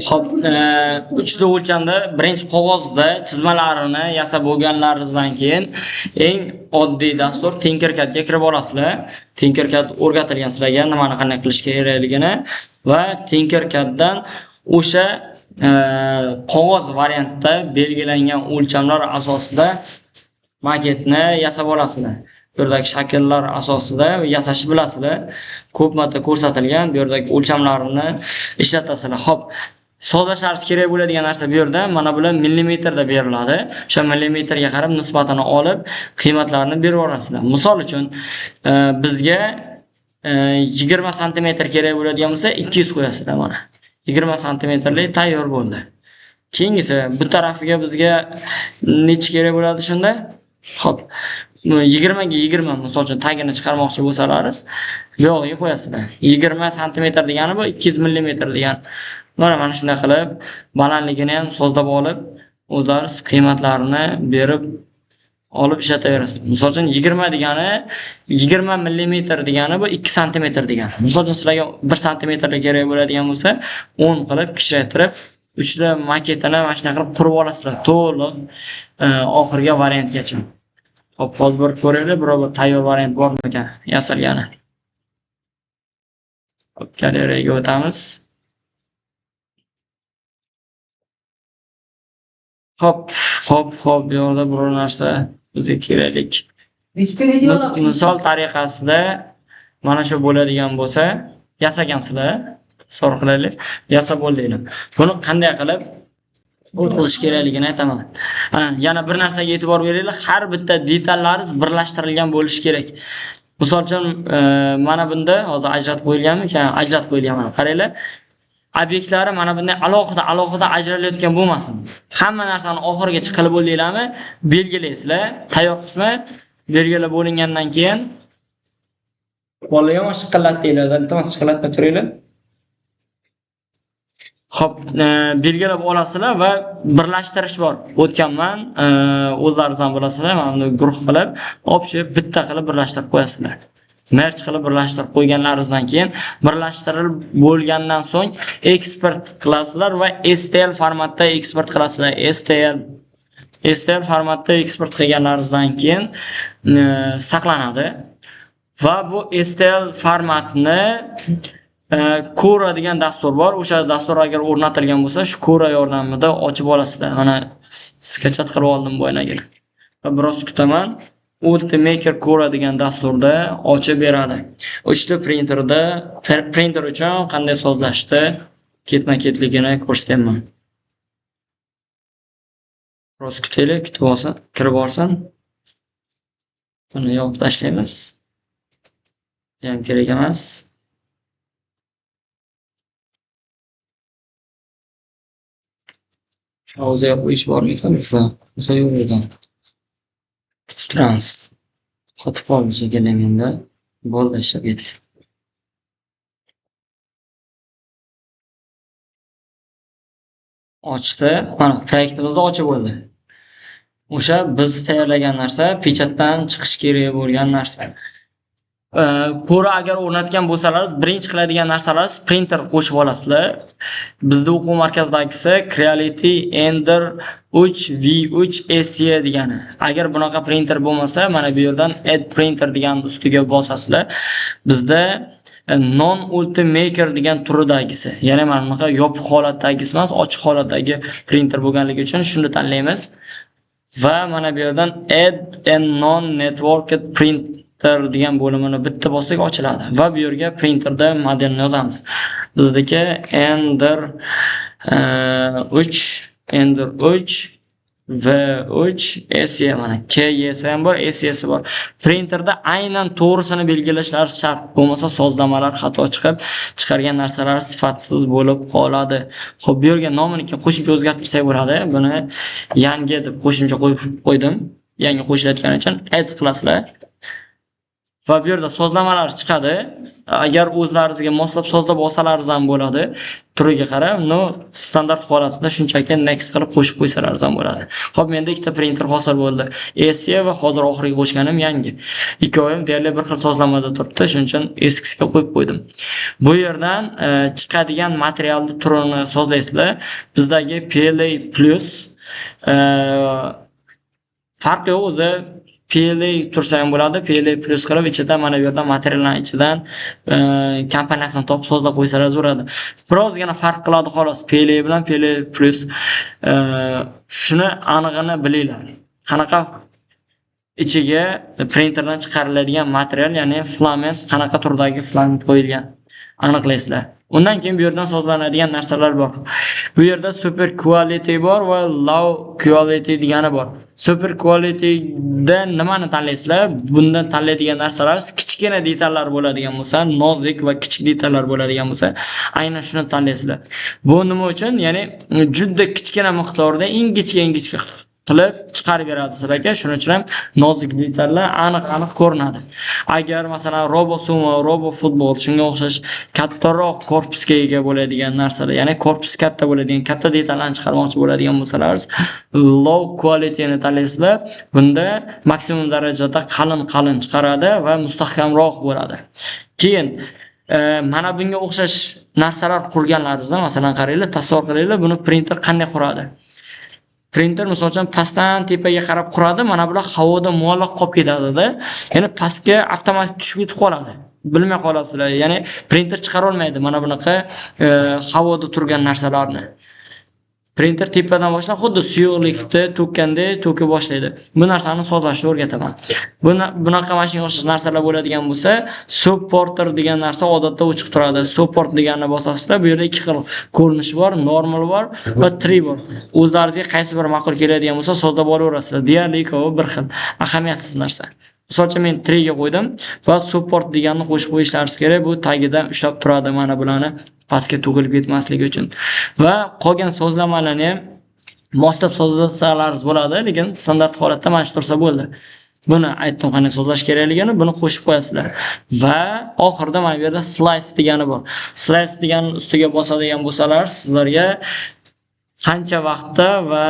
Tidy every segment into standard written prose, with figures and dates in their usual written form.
Xo'p, uchta o'lchamda birinchi qog'ozda chizmalarini yasab bo'lganlaringizdan keyin eng oddiy dastur Tinkercadga kirib olasizlar. Tinkercad o'rgatilgan sizlarga nimani qanday qilish kerakligini va Tinkercaddan o'sha qog'oz variantda belgilangan o'lchamlar asosida maketni yasab olasizlar. Bu yerdagi shakllar asosida yasashni bilasizlar. Ko'p marta ko'rsatilgan bu yerdagi o'lchamlarni ishlatasizlar. Xo'p, sozlashingiz kerak bo'ladigan narsa bu yerda mana bular millimetrda beriladi. O'sha millimetrga qarab nisbatini olib, qiymatlarini berib olasizlar. Misol uchun, bizga 20 sm kerak bo'ladigan bo'lsa, 200 qo'yasizlar mana. 20 sm tayyor bo'ldi. Keyingisi bu tarafiga bizga necha kerak bo'ladi shunda? Xo'p, 20 ga 20 misol uchun tagini chiqarmoqchi bo'lsalaringiz, bu yoqqa qo'yasizlar. 20 sm degani bu 200 mm degani. Mana shunday qilib, balandligini ham sozlab olib, o'zlaringiz qiymatlarini berib olib ishlataverasiz. Misol uchun 20 degani 20 mm degani bu 2 sm degani. Misol uchun sizlarga 1 sm kerak bo'ladigan bo'lsa, 10 qilib kichraytirib, uchta maketini mana shunday qilib qurib olasizlar, to'liq oxirgi variantgacha. Xo'p, hozir bir ko'raylik, biror bir tayyor variant bormi ekan yasalgani. Xo'p, galeriyaga o'tamiz. Xo'p, bu yerda biror narsa bizga keraklik. Misol tariqasida mana shu bo'ladigan bo'lsa, yasagansizlar, so'roq qilaylik, yasab bo'ldinglar. Buni qanday qilib o'tkazish kerakligini aytaman. Yana bir narsaga e'tibor beringlar, har bitta detallaringiz birlashtirilgan bo'lishi kerak. Misol uchun, mana bunda hozir ajratib qo'yilganmi? Ajratib qo'yilgan mana. Qaranglar. Obyektlari mana bunday alohida ajralilayotgan bo'lmasin. Hamma narsani oxirigacha qilib bo'ldinglarmi? Belgilaysizlar. Tayyor qismi belgilab bo'lingandan keyin bolaga shiqillat deyiladi. Iltimos shiqillatib turinglar. Xo'p, belgilab olasizlar va birlashtirish bor. O'tganman, o'zlaringiz ham bilasizlar, mana buni guruh qilib, olib bitta qilib birlashtirib qo'yasizlar. Merge qilib birlashtirib qo'yganlaringizdan keyin birlashtirib bo'lgandan so'ng export qilasizlar va STL formatda export qilasizlar. STL formatda export qilganlaringizdan keyin saqlanadi va bu STL formatni Cora degan dastur bor. O'sha dastur agar o'rnatilgan bo'lsa, shu Cora yordamida ochib olasizlar. Mana sketchat qilib oldim bo'ynaga. Va biroz kutaman. Ultimaker Cora degan dasturda ochib beradi. Uchta printer uchun qanday sozlashni ketma-ketligini ko'rsataman. Biroz kutaylik, kutib olsin, kirib olsin. Buni yopib tashlaymiz. Bu ham kerak emas. Hozir qo'yish bormi ekan? Bo'lsa yo'q ekan. Turamiz. Qotib qoldi shekilli menda. Bo'ldi, ishlab ketdi. Ochdi. Mana proyektimizni ochib bo'ldi. O'sha biz tayyorlagan narsa pechatdan chiqish kerak bo'lgan narsa. Cora agar o'rnatgan bo'lsalaringiz, birinchi qiladigan narsalaringiz printer qo'shib olasizlar. Bizda o'quv markazidagisi Creality Ender 3 V3 SE degani. Agar bunaqa printer bo'lmasa, mana bu yerdan Add Printer degan ustiga bosasizlar. Bizda Non Ultimaker degan turidagisi. Ya'ni mana bunaqa yopiq holatdagisi emas, ochiq holatdagi printer bo'lganligi uchun shuni tanlaymiz. Va mana bu yerdan Add and Non-Networked Printer degan bo'limini bitta bossak ochiladi va bu yerga printerda modelni yozamiz. Bizdagi Ender 3 V3 SE mana KS ham bor, SE'si bor. Printerda aynan to'g'risini belgilashlari shart. Bo'lmasa sozlamalar xato chiqib, chiqargan narsalar sifatsiz bo'lib qoladi. Xo'p, bu yerga nomini qo'shimcha o'zgartirsak bo'ladi. Buni yangi deb qo'shimcha qo'yib qo'ydim. Yangi qo'shilayotgani uchun add qilasizlar. Va bu yerda sozlamalar chiqadi. agar o'zlaringizga moslab sozlab olsalaringiz ham bo'ladi. Turiga qarab, no standart holatida shunchaki next qilib qo'shib qo'ysalaringiz ham bo'ladi. Xo'p, menda ikkita printer hosil bo'ldi. Eski va hozir oxirgi qo'shganim yangi. Ikkovim deyarli bir xil sozlamada turibdi, shuning uchun eskisiga qo'yib qo'ydim. Bu yerdan chiqadigan materialni turini sozlaysizlar. Bizdagi PLA Plus farqi yo'q, o'zi PLA tursa ham bo'ladi, PLA Plus qilib ichidan mana bu yerda materiallar ichidan kompaniyasini topib sozlab qo'ysangiz bo'ladi. Birozgina farq qiladi xolos PLA bilan PLA Plus. Shuni anig'ini bilinglar. Qanaqa ichiga printerdan chiqariladigan material, ya'ni filament qanaqa turdagi filament qo'yilgan aniqlaysizlar. Undan keyin bu yerdan sozlanadigan narsalar bor. Bu yerda super quality bor va low quality degani bor. Super qualityda nimani tanlaysizlar? Bundan tanlaydigan narsalar kichkina detallar bo'ladigan bo'lsa, nozik va kichik detallar bo'ladigan bo'lsa, aynan shuni tanlaysizlar. Bu nima uchun? Ya'ni juda kichkina miqdorda ingichka qilib chiqarib beradi sizlarga. Shuning uchun ham nozik detallar aniq ko'rinadi. Agar masalan robo sumo, robo futbol shunga o'xshash kattaroq korpusga ega bo'ladigan narsalar, ya'ni korpus katta bo'ladigan, katta detallarni chiqarmoqchi bo'ladigan bo'lsalar, low quality ni tanlaysizlar. Bunda maksimum darajada qalin chiqaradi va mustahkamroq bo'ladi. Keyin mana bunga o'xshash narsalar qurganlaringizda, masalan qaranglar, tasavvur qilinglar, buni printer qanday quradi? Printer misol uchun pastdan tepaga qarab quradi, mana bular havoda muallaq qolib ketadi-da. Ya'ni pastga avtomatik tushib ketib qoladi. Bilmay qolasizlar. Ya'ni printer chiqara olmaydi mana bunaqa havoda turgan narsalarni. Printer tepadan boshlab xuddi suyuqlikni to'kkanda to'kib boshlaydi. Bu narsani sozlashni o'rgataman. Bunaqa mashinaga o'xshash narsalar bo'ladigan bo'lsa, supporter degan narsa odatda o'chiq turadi. Support deganni bosasizlar, bu yerda ikki xil ko'rinish bor, normal bor va tree bor. O'zlaringizga qaysi bir ma'qul keladigan bo'lsa, sozlab olaverasizlar. Deyarli ikkovi bir xil, ahamiyatsiz narsa. Misol uchun men tree ga qo'ydim va support deganni qo'shib qo'yishlaringiz kerak. Bu tagidan ushlab turadi mana bularni pastga to'kilib ketmasligi uchun. Va qolgan sozlamalarni ham moslab sozlasalaringiz bo'ladi, lekin standart holatda mana shu tursa bo'ldi. Buni aytdim qanday sozlash kerakligini, buni qo'shib qo'yasizlar. Va oxirida mana bu yerda slice degani bor. Slice degan ustiga bosadigan bo'lsalar, sizlarga qancha vaqtda va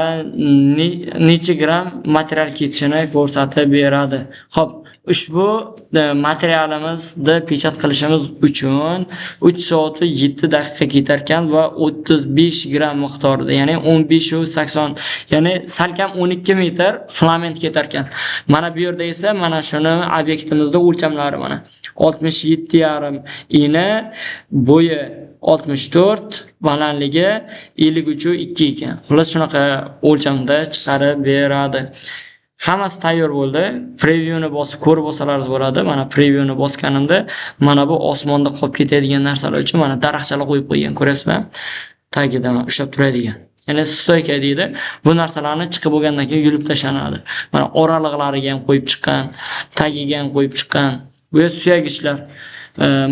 necha gram material ketishini ko'rsatib beradi. Xo'p, ushbu materialimizni pechat qilishimiz uchun 3 soat 7 daqiqa ketar ekan va 35 gram miqdorida, ya'ni 15-80, ya'ni salkam 12 metr filament ketar ekan. Mana bu yerda esa mana shuni obyektimizda o'lchamlari mana 67,5 eni, bo'yi 64, balandligi 53.2 ekan. Xullas shunaqa o'lchamda chiqarib beradi. Hammasi tayyor bo'ldi. Previewni bosib ko'rib olsalaringiz bo'ladi. Mana previewni bosganimda mana bu osmonda qolib ketadigan narsalar uchun mana daraxtchalar qo'yib qo'ygan, ko'ryapsizmi? Tagida ushlab turadigan. Ya'ni stoyka deydi. Bu narsalarni chiqib bo'lgandan keyin yulib tashlanadi. Mana oraliqlariga ham qo'yib chiqqan, tagiga ham qo'yib chiqqan. Bu suyagichlar.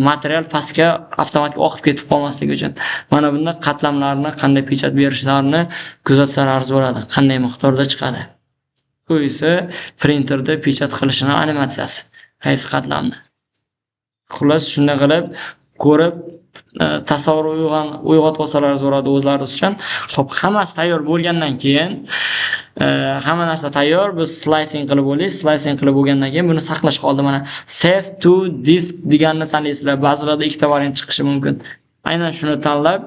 Material pastga avtomatik oqib ketib qolmasligi uchun. Mana bunda qatlamlarni qanday pechat berishlarini kuzatsalaringiz bo'ladi. Qanday miqdorda chiqadi. Bu esa printerda pechat qilishning animatsiyasi. Qaysi qatlamni. Xullas shunday qilib ko'rib tasavvur uyg'otib olsalaringiz bo'ladi o'zlaringiz uchun. Xo'p, hammasi tayyor bo'lgandan keyin hamma narsa tayyor. Biz slicing qilib bo'ldik. Slicing qilib bo'lgandan keyin buni saqlash qoldi. Mana save to disk deganni tanlaysizlar. Ba'zilarda ikkita variant chiqishi mumkin. Aynan shuni tanlab,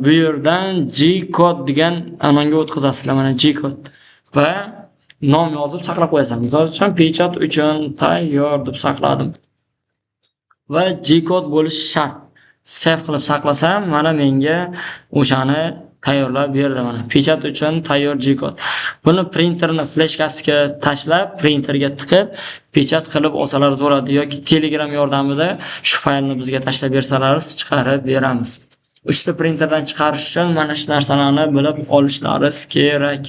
bu yerdan G-code degan amalga o'tkazasizlar. Mana G-code va nom yozib saqlab qo'yasan. Misol uchun pechat uchun tayyor deb saqladim. Va G-code bo'lishi shart. Save qilib saqlasam, mana menga o'shani tayyorlab berdi mana. Pechat uchun tayyor G-code. Buni printerni fleshkasiga tashlab, printerga tiqib, pechat qilib olsalaringiz bo'ladi yoki Telegram yordamida shu faylni bizga tashlab bersalaringiz chiqarib beramiz. Uchta printerdan chiqarish uchun mana shu narsalarni bilib olishlaringiz kerak.